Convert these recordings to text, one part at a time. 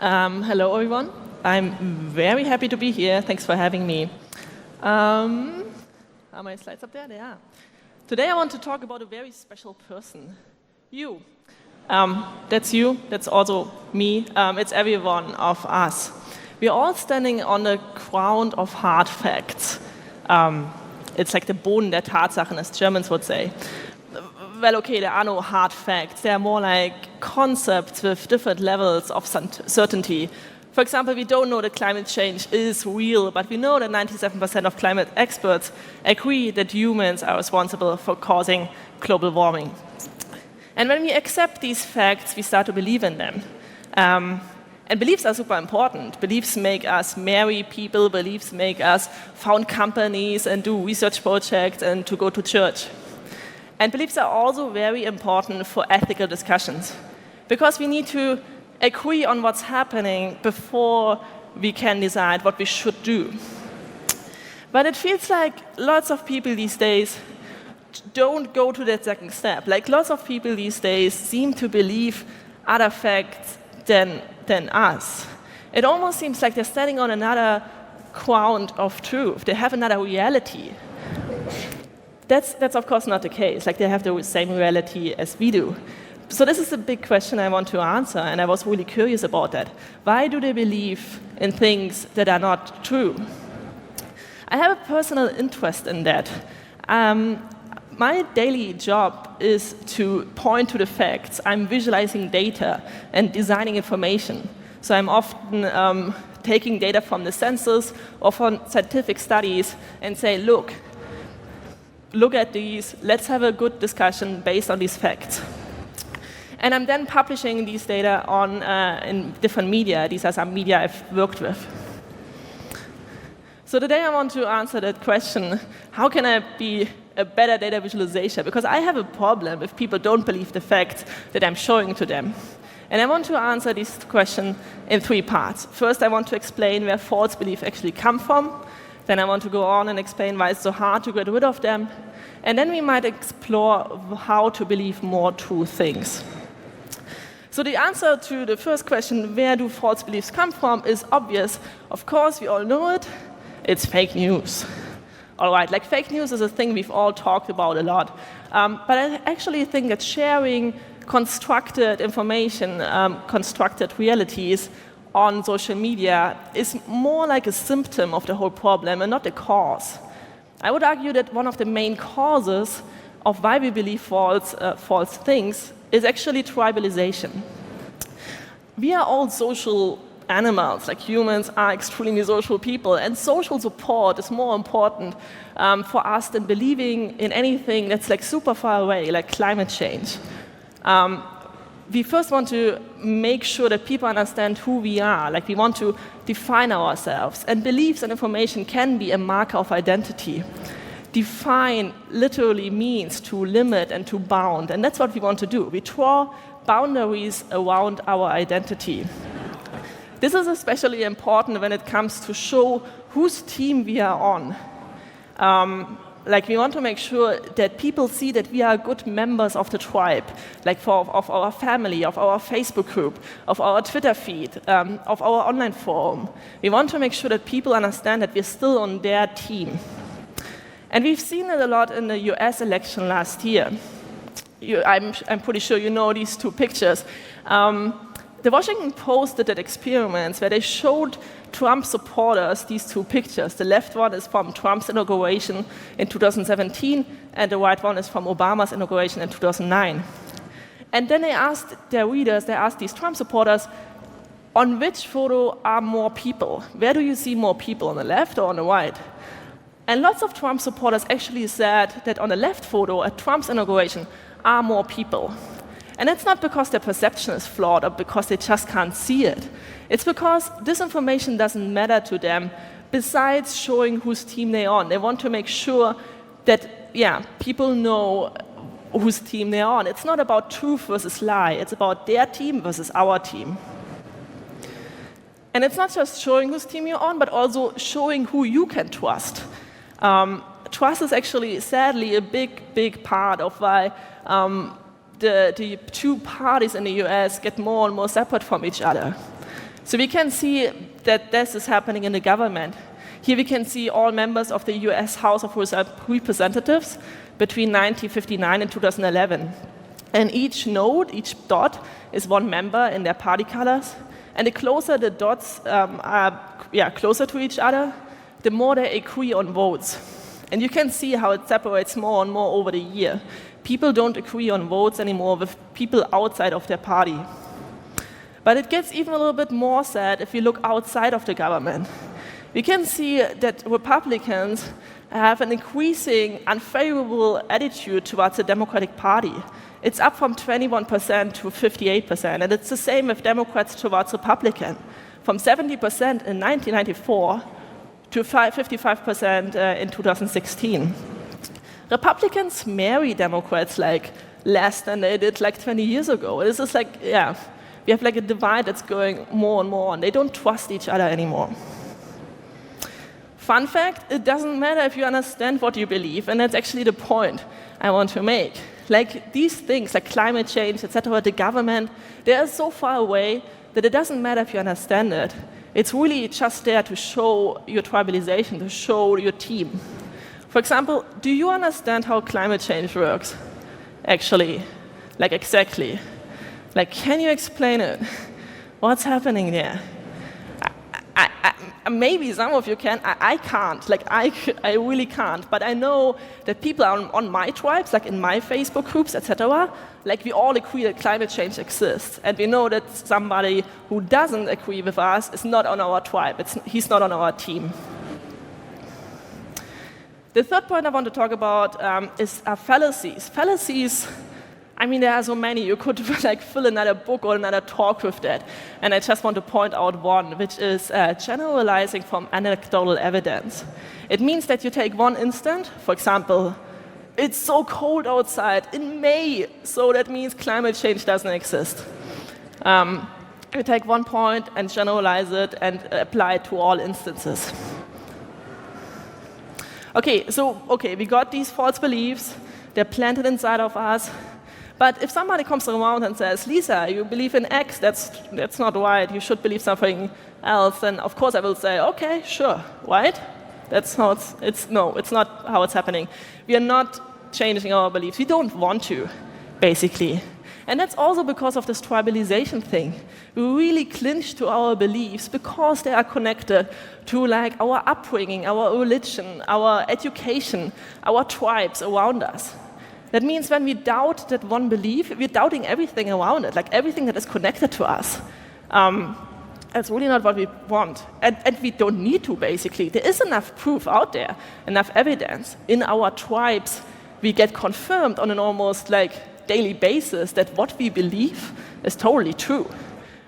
Hello, everyone. I'm very happy to be here. Thanks for having me. Are my slides up there? They are. Today, I want to talk about a very special person. You. That's you. That's also me. It's every one of us. We're all standing on the ground of hard facts. It's like the Boden der Tatsachen, as Germans would say. Well, okay, there are no hard facts. They are more like concepts with different levels of certainty. For example, we don't know that climate change is real, but we know that 97% of climate experts agree that humans are responsible for causing global warming. And when we accept these facts, we start to believe in them. And beliefs are super important. Beliefs make us marry people. Beliefs make us found companies and do research projects and to go to church. And beliefs are also very important for ethical discussions, because we need to agree on what's happening before we can decide what we should do. But it feels like lots of people these days don't go to that second step. Like lots of people these days seem to believe other facts than us. It almost seems like they're standing on another ground of truth. They have another reality. That's of course not the case. Like they have the same reality as we do. So this is a big question I want to answer, and I was really curious about that. Why do they believe in things that are not true? I have a personal interest in that. My daily job is to point to the facts. I'm visualizing data and designing information. So I'm often taking data from the census or from scientific studies and say, look at these, let's have a good discussion based on these facts. And I'm then publishing these data in different media. These are some media I've worked with. So today I want to answer that question, how can I be a better data visualization? Because I have a problem if people don't believe the facts that I'm showing to them. And I want to answer this question in 3 parts. First, I want to explain where false beliefs actually come from. Then I want to go on and explain why it's so hard to get rid of them. And then we might explore how to believe more true things. So the answer to the first question, where do false beliefs come from, is obvious. Of course, we all know it. It's fake news. All right, like fake news is a thing we've all talked about a lot. But I actually think that sharing constructed information, constructed realities on social media is more like a symptom of the whole problem and not the cause. I would argue that one of the main causes of why we believe false things is actually tribalization. We are all social animals, like humans are extremely social people, and social support is more important for us than believing in anything that's like super far away, like climate change. We first want to make sure that people understand who we are, like we want to define ourselves, and beliefs and information can be a marker of identity. Define literally means to limit and to bound, and that's what we want to do. We draw boundaries around our identity. This is especially important when it comes to show whose team we are on. Like we want to make sure that people see that we are good members of the tribe, like of our family, of our Facebook group, of our Twitter feed, of our online forum. We want to make sure that people understand that we're still on their team. And we've seen it a lot in the US election last year. I'm pretty sure you know these 2 pictures. The Washington Post did experiments where they showed Trump supporters these 2 pictures. The left one is from Trump's inauguration in 2017, and the right one is from Obama's inauguration in 2009. And then they asked their readers, they asked these Trump supporters, on which photo are more people? Where do you see more people, on the left or on the right? And lots of Trump supporters actually said that on the left photo at Trump's inauguration are more people. And it's not because their perception is flawed or because they just can't see it. It's because this information doesn't matter to them besides showing whose team they're on. They want to make sure that, people know whose team they're on. It's not about truth versus lie. It's about their team versus our team. And it's not just showing whose team you're on, but also showing who you can trust. Trust is actually, sadly, a big part of why the 2 parties in the US get more and more separate from each other. So we can see that this is happening in the government. Here we can see all members of the US House of Representatives between 1959 and 2011. And each node, each dot, is one member in their party colors. And the closer the dots are closer to each other, the more they agree on votes. And you can see how it separates more and more over the year. People don't agree on votes anymore with people outside of their party. But it gets even a little bit more sad if you look outside of the government. We can see that Republicans have an increasing unfavorable attitude towards the Democratic Party. It's up from 21% to 58%, and it's the same with Democrats towards Republicans, from 70% in 1994 to 55% in 2016. Republicans marry Democrats like less than they did like 20 years ago. This is like, yeah, we have like a divide that's going more and more, and they don't trust each other anymore. Fun fact, it doesn't matter if you understand what you believe, and that's actually the point I want to make. Like these things, like climate change, etc., the government, they are so far away that it doesn't matter if you understand it. It's really just there to show your tribalization, to show your team. For example, do you understand how climate change works? Actually, like exactly. Like, can you explain it? What's happening there? Maybe some of you can. I can't. Like, I really can't. But I know that people on my tribes, like in my Facebook groups, etc., like we all agree that climate change exists. And we know that somebody who doesn't agree with us is not on our tribe. He's not on our team. The third point I want to talk about is fallacies. Fallacies, I mean, there are so many. You could like fill another book or another talk with that. And I just want to point out one, which is generalizing from anecdotal evidence. It means that you take one instant, for example, it's so cold outside in May, so that means climate change doesn't exist. You take one point and generalize it and apply it to all instances. Okay, we got these false beliefs. They're planted inside of us. But if somebody comes around and says, Lisa, you believe in X, that's not right, you should believe something else, then of course I will say, okay, sure, right? That's how it's not how it's happening. We are not changing our beliefs. We don't want to, basically. And that's also because of this tribalization thing. We really clinch to our beliefs because they are connected to like our upbringing, our religion, our education, our tribes around us. That means when we doubt that one belief, we're doubting everything around it, like everything that is connected to us. That's really not what we want. And we don't need to, basically. There is enough proof out there, enough evidence. In our tribes, we get confirmed on an almost like daily basis that what we believe is totally true.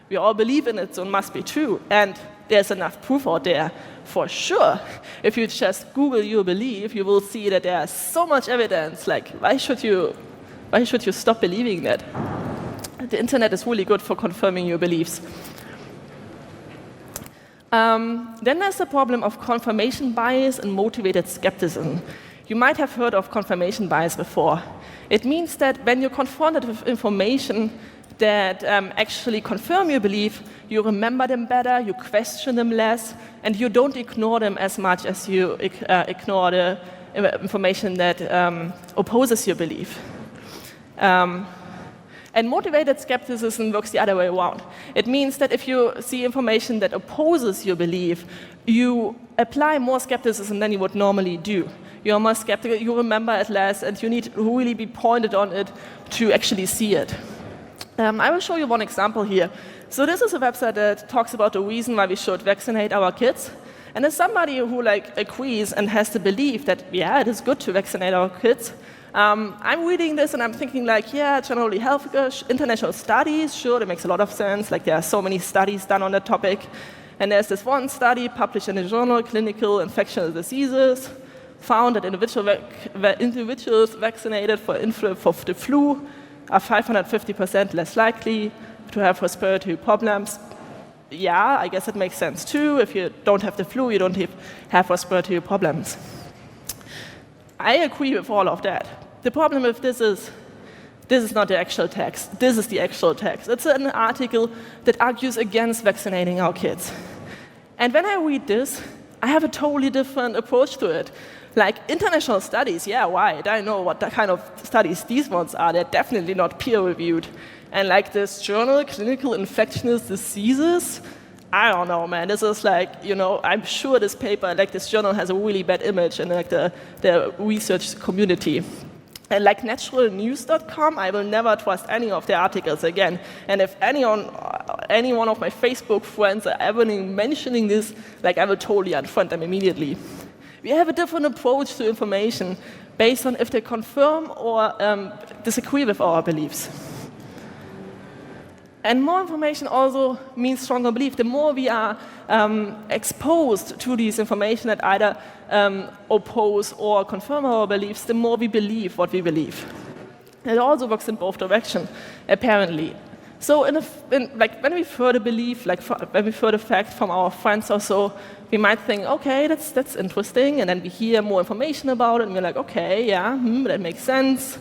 We all believe in it, so it must be true. And there's enough proof out there for sure. If you just Google your belief, you will see that there's so much evidence. Like, why should you stop believing that? The internet is really good for confirming your beliefs. Then there's the problem of confirmation bias and motivated skepticism. You might have heard of confirmation bias before. It means that when you're confronted with information that actually confirm your belief, you remember them better, you question them less, and you don't ignore them as much as you ignore the information that opposes your belief. And motivated skepticism works the other way around. It means that if you see information that opposes your belief, you apply more skepticism than you would normally do. You're more skeptical, you remember it less, and you need to really be pointed on it to actually see it. I will show you one example here. So this is a website that talks about the reason why we should vaccinate our kids. And as somebody who like agrees and has the belief that, yeah, it is good to vaccinate our kids, I'm reading this and I'm thinking like, yeah, generally health, international studies, sure, that makes a lot of sense. Like there are so many studies done on that topic. And there's this one study published in the journal Clinical Infectious Diseases, found that individuals vaccinated for the flu are 550% less likely to have respiratory problems. Yeah, I guess it makes sense too. If you don't have the flu, you don't have respiratory problems. I agree with all of that. The problem with this is This is not the actual text. This is the actual text. It's an article that argues against vaccinating our kids. And when I read this, I have a totally different approach to it. Like international studies, yeah, right. I know what kind of studies these ones are. They're definitely not peer-reviewed. And like this journal, Clinical Infectious Diseases, I don't know, man. This is like, I'm sure this paper, like this journal has a really bad image in like the research community. And like naturalnews.com, I will never trust any of their articles again. And if any one of my Facebook friends are ever mentioning this, like I will totally unfriend them immediately. We have a different approach to information based on if they confirm or disagree with our beliefs. And more information also means stronger belief. The more we are exposed to this information that either oppose or confirm our beliefs, the more we believe what we believe. It also works in both directions, apparently. So like when we've heard a belief, like when we've heard a fact from our friends or so, we might think, okay, that's interesting, and then we hear more information about it, and we're like, okay, yeah, that makes sense.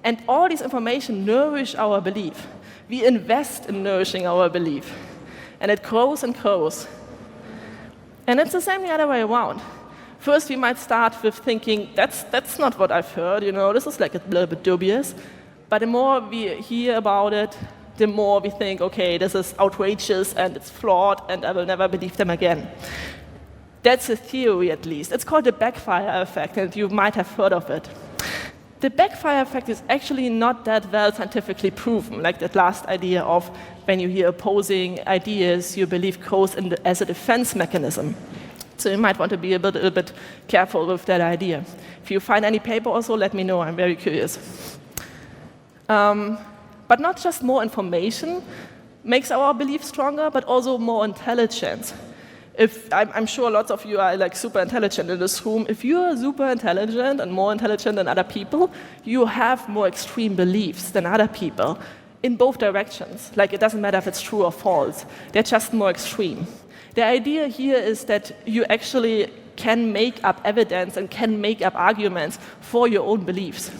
And all this information nourish our belief. We invest in nourishing our belief, and it grows and grows. And it's the same the other way around. First, we might start with thinking, that's not what I've heard, this is like a little bit dubious. But the more we hear about it, the more we think, okay, this is outrageous and it's flawed and I will never believe them again. That's a theory, at least. It's called the backfire effect, and you might have heard of it. The backfire effect is actually not that well scientifically proven, like that last idea of when you hear opposing ideas, your belief grows as a defense mechanism. So you might want to be a little bit careful with that idea. If you find any paper also, let me know. I'm very curious. But not just more information makes our belief stronger, but also more intelligence. I'm sure lots of you are like super intelligent in this room. If you're super intelligent and more intelligent than other people, you have more extreme beliefs than other people in both directions. Like it doesn't matter if it's true or false. They're just more extreme. The idea here is that you actually can make up evidence and can make up arguments for your own beliefs.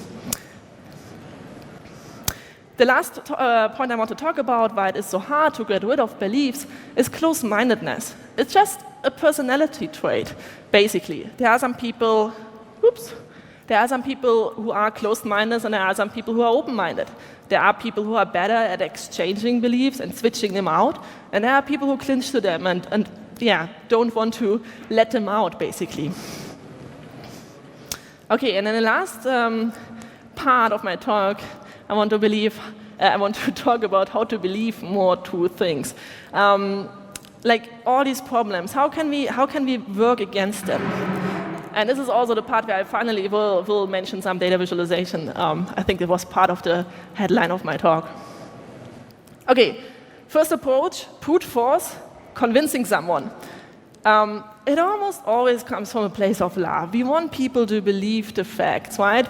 The last point I want to talk about, why it is so hard to get rid of beliefs, is close-mindedness. It's just a personality trait, basically. There are some people who are closed-minded, and there are some people who are open-minded. There are people who are better at exchanging beliefs and switching them out, and there are people who clinch to them and don't want to let them out, basically. Okay, and then the last part of my talk, I want to talk about how to believe more true things. Like all these problems, how can we work against them? And this is also the part where I finally will mention some data visualization. I think it was part of the headline of my talk. Okay, first approach, brute force, convincing someone. It almost always comes from a place of love. We want people to believe the facts, right?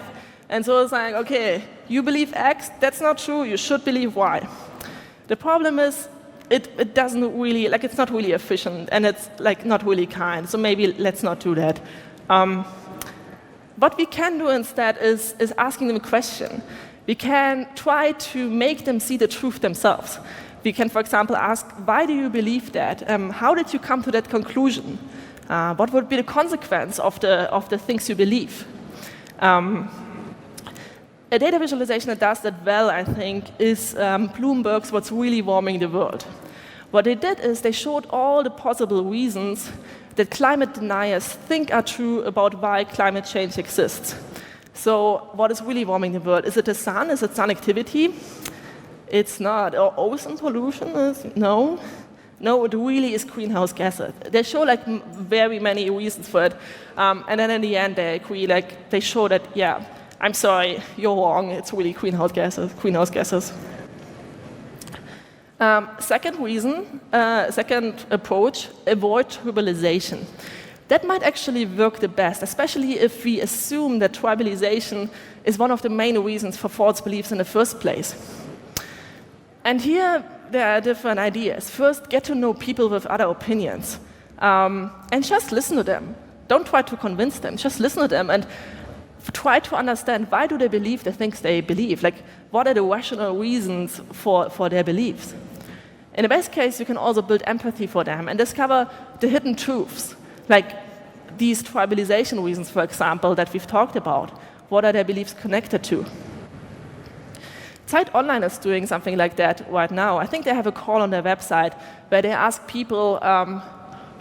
And so it's like, okay, you believe X, that's not true, you should believe Y. The problem is, it doesn't really, like it's not really efficient, and it's like not really kind, so maybe let's not do that. What we can do instead is asking them a question. We can try to make them see the truth themselves. We can, for example, ask, why do you believe that? How did you come to that conclusion? What would be the consequence of the things you believe? A data visualization that does that well, I think, is Bloomberg's What's Really Warming the World. What they did is they showed all the possible reasons that climate deniers think are true about why climate change exists. So what is really warming the world? Is it the sun? Is it sun activity? It's not. Or ozone pollution? No. No, it really is greenhouse gases. They show like very many reasons for it. And then in the end, they agree, like they show that, yeah, I'm sorry, you're wrong. It's really greenhouse gases. Second approach, avoid tribalization. That might actually work the best, especially if we assume that tribalization is one of the main reasons for false beliefs in the first place. And here there are different ideas. First, get to know people with other opinions, and just listen to them. Don't try to convince them, just listen to them. And try to understand why do they believe the things they believe. Like, what are the rational reasons for their beliefs? In the best case, you can also build empathy for them and discover the hidden truths, like these tribalization reasons, for example, that we've talked about. What are their beliefs connected to? Zeit Online is doing something like that right now. I think they have a call on their website where they ask people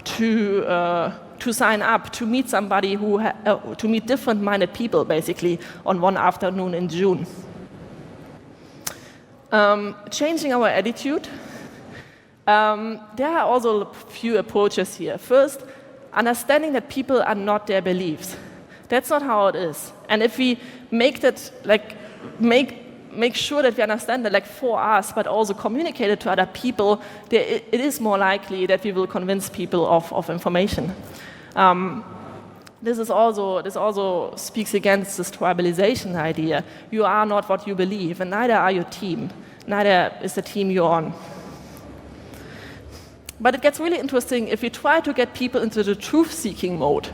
to sign up to meet somebody to meet different-minded people, basically, on one afternoon in June. Changing our attitude. There are also a few approaches here. First, understanding that people are not their beliefs. That's not how it is. And if we make that, like, make sure that we understand that, like, for us, but also communicate it to other people, it is more likely that we will convince people of information. This also speaks against this tribalization idea. You are not what you believe, and neither are your team. Neither is the team you're on. But it gets really interesting if we try to get people into the truth-seeking mode.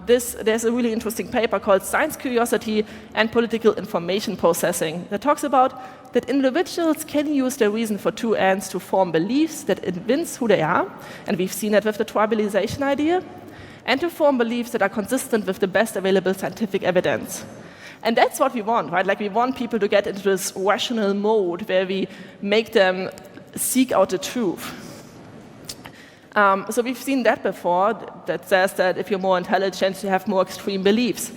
There's a really interesting paper called Science Curiosity and Political Information Processing that talks about that individuals can use their reason for two ends to form beliefs that evince who they are, and we've seen that with the tribalization idea, and to form beliefs that are consistent with the best available scientific evidence. And that's what we want, right? Like, we want people to get into this rational mode where we make them seek out the truth. So we've seen that before, that says that if you're more intelligent, you have more extreme beliefs.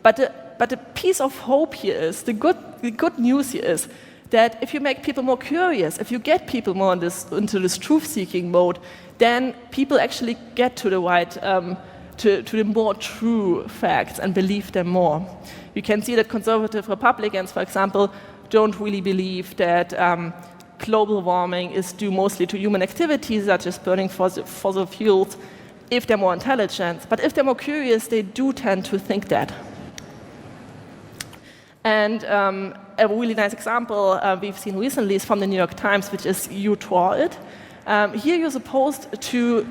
But the piece of hope here is, the good news here is, that if you make people more curious, if you get people more into this truth-seeking mode, then people actually get to the right, to the more true facts and believe them more. You can see that conservative Republicans, for example, don't really believe that global warming is due mostly to human activities, such as burning fossil fuels, if they're more intelligent. But if they're more curious, they do tend to think that. And a really nice example we've seen recently is from the New York Times, which is you draw it. Here you're supposed to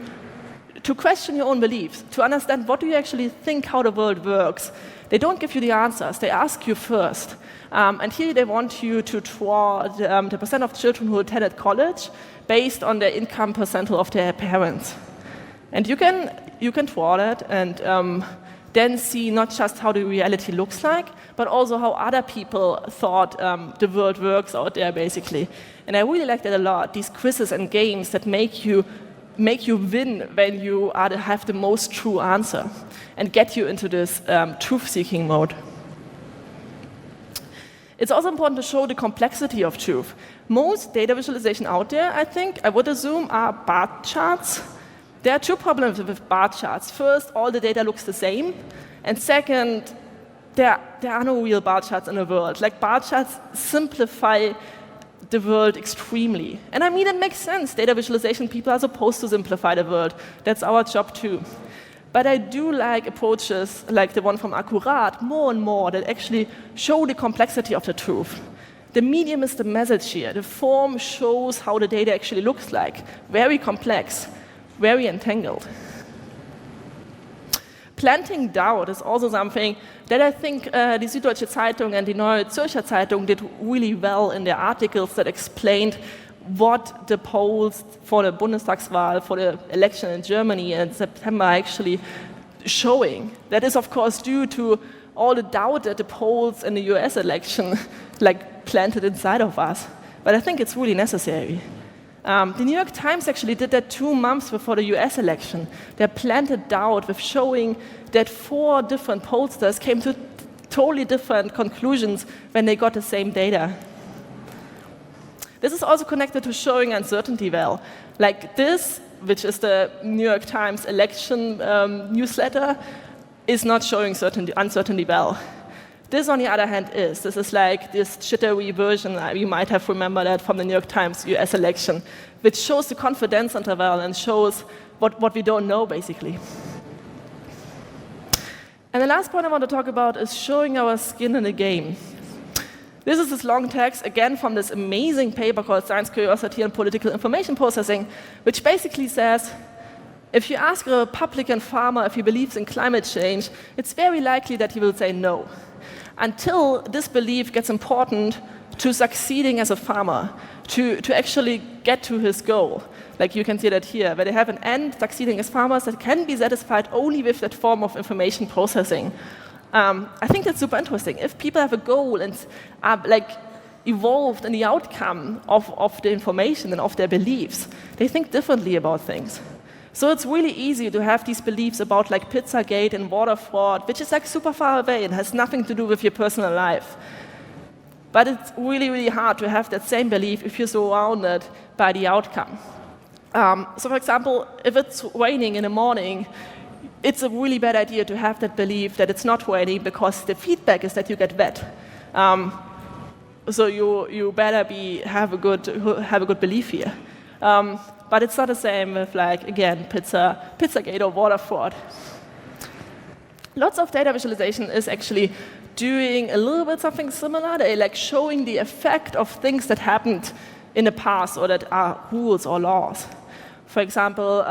question your own beliefs, to understand what do you actually think how the world works. They don't give you the answers, they ask you first. And here they want you to draw the percent of children who attended college based on the income percentile of their parents. And you can draw that and then see not just how the reality looks like, but also how other people thought the world works out there, basically. And I really like that a lot, these quizzes and games that make you win when you have the most true answer and get you into this truth-seeking mode. It's also important to show the complexity of truth. Most data visualization out there, I would assume, are bar charts. There are two problems with bar charts. First, all the data looks the same. And second, there are no real bar charts in the world. Like, bar charts simplify the world extremely. And I mean, it makes sense. Data visualization people are supposed to simplify the world. That's our job too. But I do like approaches like the one from Accurat more and more that actually show the complexity of the truth. The medium is the message here. The form shows how the data actually looks like. Very complex, very entangled. Planting doubt is also something that I think die Süddeutsche Zeitung and the Neue Zürcher Zeitung did really well in their articles that explained what the polls for the Bundestagswahl, for the election in Germany in September actually showing. That is, of course, due to all the doubt that the polls in the US election planted inside of us. But I think it's really necessary. The New York Times actually did that 2 months before the US election. They planted doubt with showing that 4 different pollsters came to totally different conclusions when they got the same data. This is also connected to showing uncertainty well. Like this, which is the New York Times election newsletter, is not showing uncertainty well. This, on the other hand, is. This is like this jittery version, you might have remembered that from the New York Times US election, which shows the confidence interval and shows what we don't know, basically. And the last point I want to talk about is showing our skin in the game. This is this long text, again, from this amazing paper called Science Curiosity and Political Information Processing, which basically says, If you ask a Republican farmer if he believes in climate change, it's very likely that he will say no, until this belief gets important to succeeding as a farmer, to actually get to his goal. Like you can see that here, where they have an end succeeding as farmers that can be satisfied only with that form of information processing. I think that's super interesting. If people have a goal and are evolved in the outcome of the information and of their beliefs, they think differently about things. So it's really easy to have these beliefs about Pizzagate and water fraud, which is super far away and has nothing to do with your personal life. But it's really, really hard to have that same belief if you're surrounded by the outcome. So for example, if it's raining in the morning, it's a really bad idea to have that belief that it's not raining because the feedback is that you get wet. So you better have a good belief here. But it's not the same with, again, Pizzagate or water fraud. Lots of data visualization is actually doing a little bit something similar. They showing the effect of things that happened in the past or that are rules or laws. For example,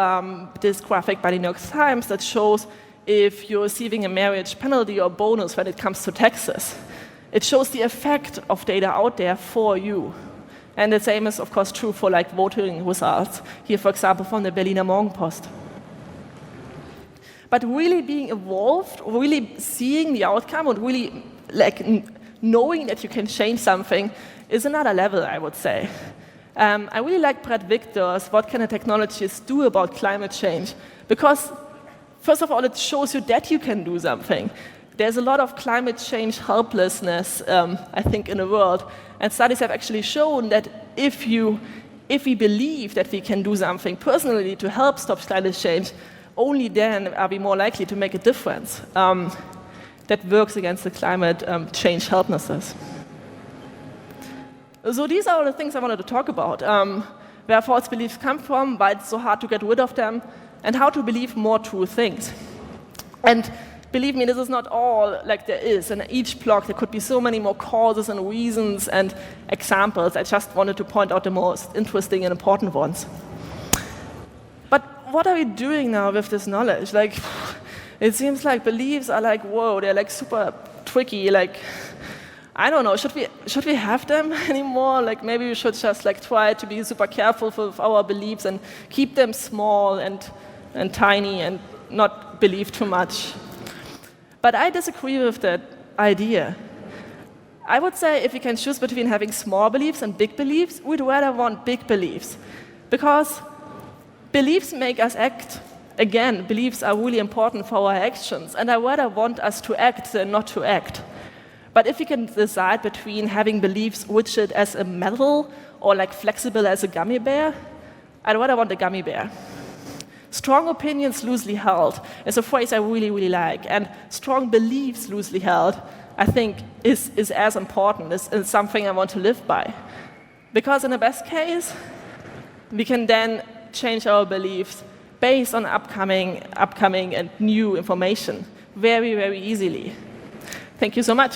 this graphic by the New York Times that shows if you're receiving a marriage penalty or bonus when it comes to taxes. It shows the effect of data out there for you. And the same is, of course, true for voting results. Here, for example, from the Berliner Morgenpost. But really being involved, really seeing the outcome, and really knowing that you can change something is another level, I would say. I really like Brad Victor's "What Can a Technologist Do About Climate Change?" because, first of all, it shows you that you can do something. There's a lot of climate change helplessness, I think, in the world. And studies have actually shown that if we believe that we can do something personally to help stop climate change, only then are we more likely to make a difference that works against the climate change helplessness. So these are all the things I wanted to talk about. Where false beliefs come from, why it's so hard to get rid of them, and how to believe more true things. And believe me, this is not all there is. In each block, there could be so many more causes and reasons and examples. I just wanted to point out the most interesting and important ones. But what are we doing now with this knowledge? It seems like beliefs are whoa, they're super tricky. I don't know, should we have them anymore? Maybe we should just try to be super careful with our beliefs and keep them small and tiny and not believe too much. But I disagree with that idea. I would say if we can choose between having small beliefs and big beliefs, we'd rather want big beliefs. Because beliefs make us act. Again, beliefs are really important for our actions, and I rather want us to act than not to act. But if we can decide between having beliefs rigid as a metal or flexible as a gummy bear, I'd rather want a gummy bear. Strong opinions loosely held is a phrase I really, really like, and strong beliefs loosely held, I think, is as important, is something I want to live by. Because in the best case, we can then change our beliefs based on upcoming and new information very, very easily. Thank you so much.